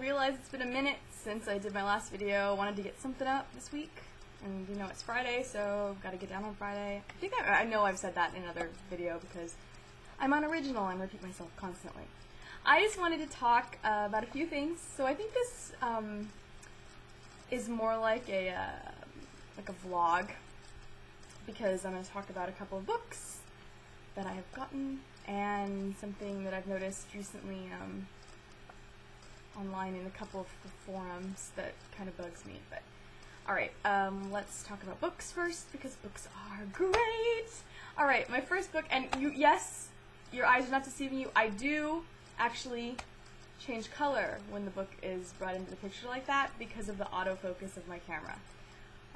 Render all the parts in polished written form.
realized it's been a minute since I did my last video. Wanted to get something up this week, and you know it's Friday, so gotta get down on Friday. I think I know I've said that in another video because I'm unoriginal and repeat myself constantly. I just wanted to talk about a few things. So I think this is more like a vlog, because I'm going to talk about a couple of books that I have gotten and something that I've noticed recently online in a couple of forums that kind of bugs me. But alright, let's talk about books first, because books are great! Alright, my first book, and yes, your eyes are not deceiving you, I do actually change color when the book is brought into the picture like that because of the autofocus of my camera.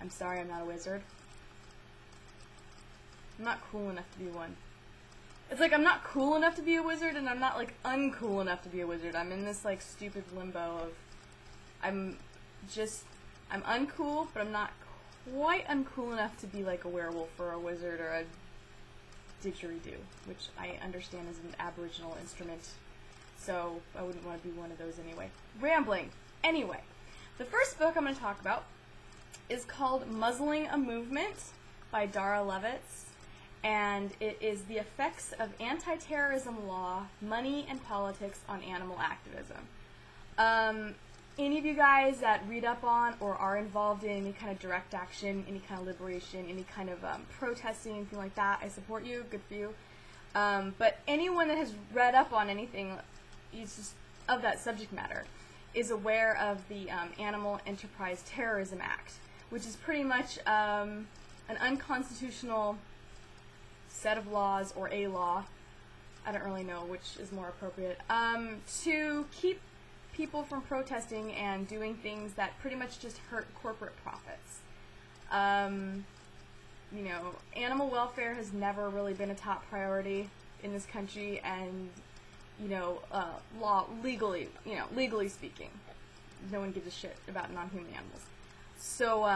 I'm sorry, I'm not a wizard. I'm not cool enough to be one. It's like I'm not cool enough to be a wizard, and I'm not like uncool enough to be a wizard. I'm in this like stupid limbo of I'm uncool, but I'm not quite uncool enough to be like a werewolf or a wizard or a didgeridoo, which I understand is an Aboriginal instrument, so I wouldn't want to be one of those anyway. Rambling. Anyway, the first book I'm going to talk about is called Muzzling a Movement by Dara, Lovitz, and it is the effects of anti-terrorism law, money, and politics on animal activism. Any of you guys that read up on or are involved in any kind of direct action, any kind of liberation, any kind of protesting, anything like that, I support you, good for you. But anyone that has read up on anything of that subject matter is aware of the Animal Enterprise Terrorism Act, which is pretty much an unconstitutional set of laws, or a law, I don't really know which is more appropriate, to keep people from protesting and doing things that pretty much just hurt corporate profits. You know, animal welfare has never really been a top priority in this country, and you know, legally speaking, no one gives a shit about non-human animals. So,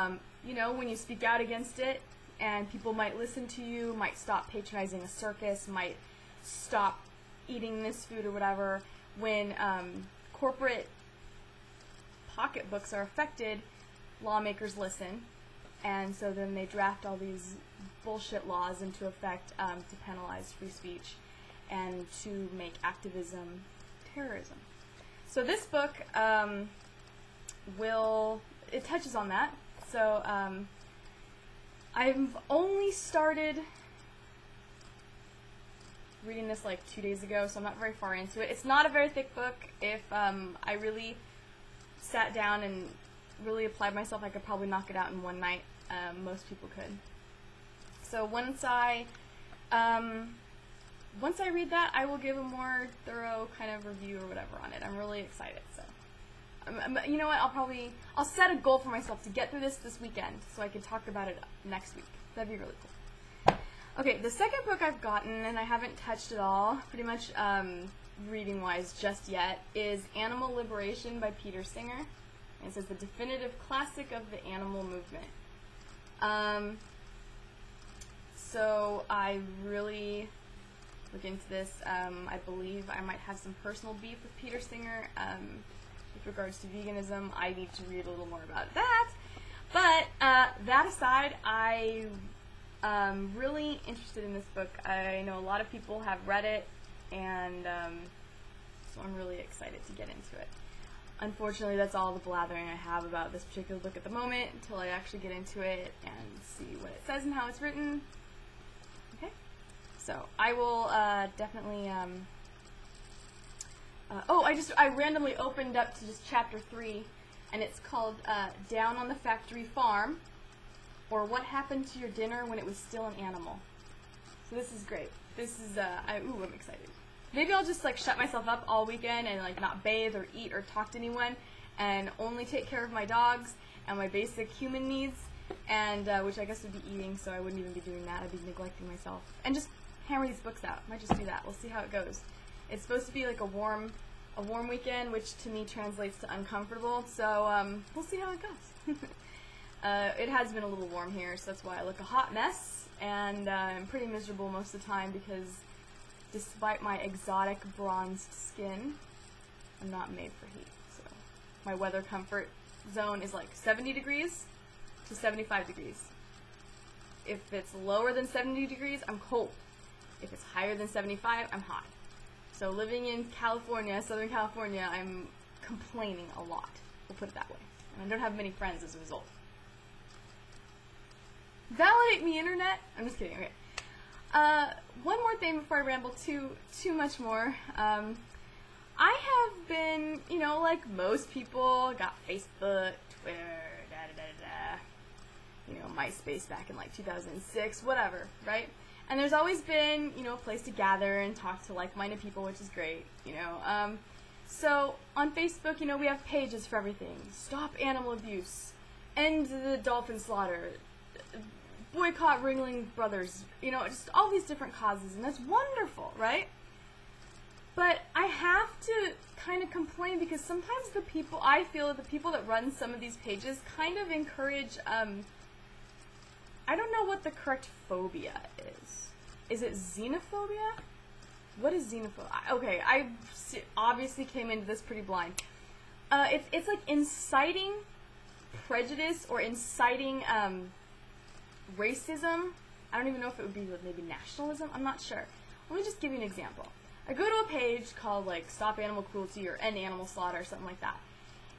you know, when you speak out against it, and people might listen to you, might stop patronizing a circus, might stop eating this food or whatever, when corporate pocketbooks are affected, lawmakers listen, and so then they draft all these bullshit laws into effect to penalize free speech and to make activism terrorism. So this book it touches on that. So I've only started reading this like 2 days ago, so I'm not very far into it. It's not a very thick book. If I really sat down and really applied myself, I could probably knock it out in one night. Most people could. So once I read that, I will give a more thorough kind of review or whatever on it. I'm really excited. So you know what? I'll set a goal for myself to get through this weekend, so I can talk about it next week. That'd be really cool. Okay, the second book I've gotten, and I haven't touched at all, pretty much reading-wise just yet, is Animal Liberation by Peter Singer. And it says the definitive classic of the animal movement. So I really look into this. I believe I might have some personal beef with Peter Singer with regards to veganism. I need to read a little more about that. But that aside, I'm really interested in this book. I know a lot of people have read it, and so I'm really excited to get into it. Unfortunately, that's all the blathering I have about this particular book at the moment until I actually get into it and see what it says and how it's written. Okay? So, I will definitely, I randomly opened up to just chapter 3, and it's called Down on the Factory Farm, or What Happened to Your Dinner When It Was Still an Animal. So this is great. This is, I'm excited. Maybe I'll just like shut myself up all weekend and like not bathe or eat or talk to anyone, and only take care of my dogs and my basic human needs, and which I guess would be eating, so I wouldn't even be doing that. I'd be neglecting myself. And just hammer these books out. Might just do that. We'll see how it goes. It's supposed to be like a warm weekend, which to me translates to uncomfortable, so we'll see how it goes. It has been a little warm here, so that's why I look a hot mess, and I'm pretty miserable most of the time because despite my exotic bronzed skin, I'm not made for heat, so my weather comfort zone is like 70 degrees to 75 degrees. If it's lower than 70 degrees, I'm cold. If it's higher than 75, I'm hot. So living in California, Southern California, I'm complaining a lot. We'll put it that way. And I don't have many friends as a result. Validate me, internet! I'm just kidding, okay. One more thing before I ramble too much more. I have been, you know, like most people, got Facebook, Twitter, you know, MySpace back in like 2006, whatever, right? And there's always been, you know, a place to gather and talk to like-minded people, which is great, you know. So on Facebook, you know, we have pages for everything. Stop animal abuse, end the dolphin slaughter, boycott Ringling Brothers, you know, just all these different causes, and that's wonderful, right? But I have to kind of complain because sometimes the people, I feel that the people that run some of these pages kind of encourage, I don't know what the correct phobia is. Is it xenophobia? What is xenophobia? Okay, I obviously came into this pretty blind. It's like inciting prejudice or inciting racism. I don't even know if it would be maybe nationalism. I'm not sure. Let me just give you an example. I go to a page called like Stop Animal Cruelty or End Animal Slaughter or something like that.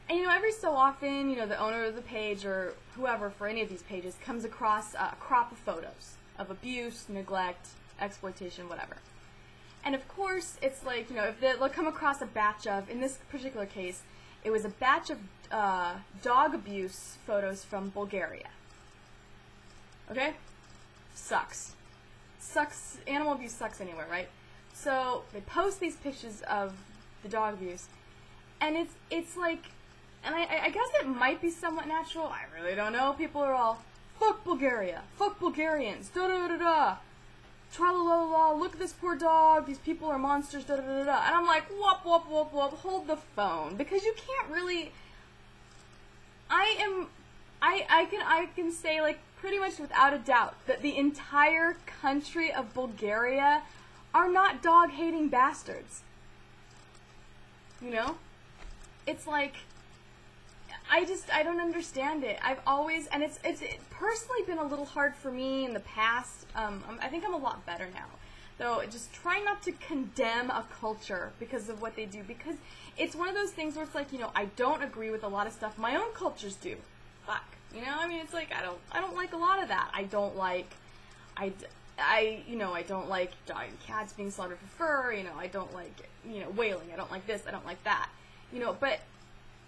And, you know, every so often, you know, the owner of the page or whoever for any of these pages comes across a crop of photos of abuse, neglect, exploitation, whatever. And of course, it's like, you know, if they'll come across a batch of, in this particular case, it was a batch of dog abuse photos from Bulgaria. Okay? Sucks. Sucks. Animal abuse sucks anywhere, right? So they post these pictures of the dog abuse, and it's like, and I guess it might be somewhat natural. I really don't know. People are all, fuck Bulgaria, fuck Bulgarians, da da da da, tra la la la. Look at this poor dog. These people are monsters, da da da da. And I'm like, whoop whoop whoop whoop. Hold the phone, because you can't really. I can say like pretty much without a doubt that the entire country of Bulgaria are not dog-hating bastards. You know? It's like, I don't understand it. I've always, and it's personally been a little hard for me in the past. I think I'm a lot better now. Though, just try not to condemn a culture because of what they do. Because it's one of those things where it's like, you know, I don't agree with a lot of stuff my own cultures do. Fuck. You know? I mean, it's like, I don't like a lot of that. I don't like dog and cats being slaughtered for fur, you know, I don't like, you know, whaling, I don't like this, I don't like that, you know, but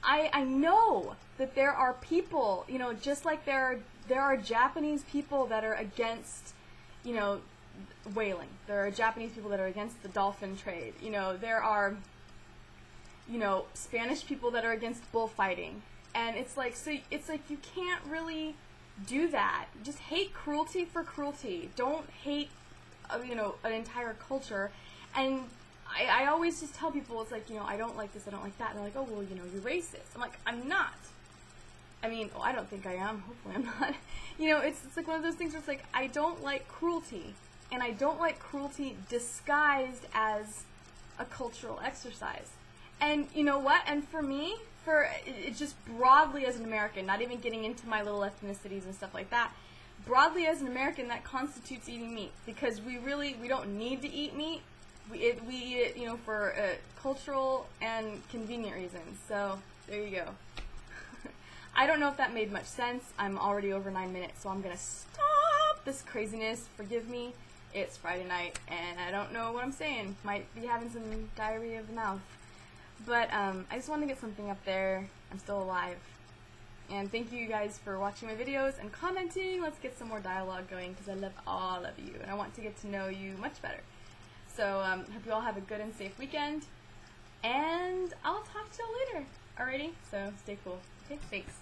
I know that there are people, you know, just like there are Japanese people that are against, you know, whaling, there are Japanese people that are against the dolphin trade, you know, there are, you know, Spanish people that are against bullfighting, and it's like you can't really do that. Just hate cruelty for cruelty. Don't hate, you know, an entire culture. And I always just tell people, it's like, you know, I don't like this, I don't like that. And they're like, oh, well, you know, you're racist. I'm like, I'm not. I mean, I don't think I am. Hopefully I'm not. You know, it's like one of those things where it's like, I don't like cruelty. And I don't like cruelty disguised as a cultural exercise. And you know what? And for me, it's just broadly as an American, not even getting into my little ethnicities and stuff like that, broadly as an American, that constitutes eating meat, because we don't need to eat meat. We eat it, you know, for cultural and convenient reasons. So there you go. I don't know if that made much sense. I'm already over 9 minutes, so I'm gonna stop this craziness. Forgive me. It's Friday night, and I don't know what I'm saying. Might be having some diarrhea of the mouth. But I just wanted to get something up there. I'm still alive. And thank you guys for watching my videos and commenting. Let's get some more dialogue going, because I love all of you, and I want to get to know you much better. So hope you all have a good and safe weekend, and I'll talk to you later. Alrighty? So stay cool. Okay, thanks.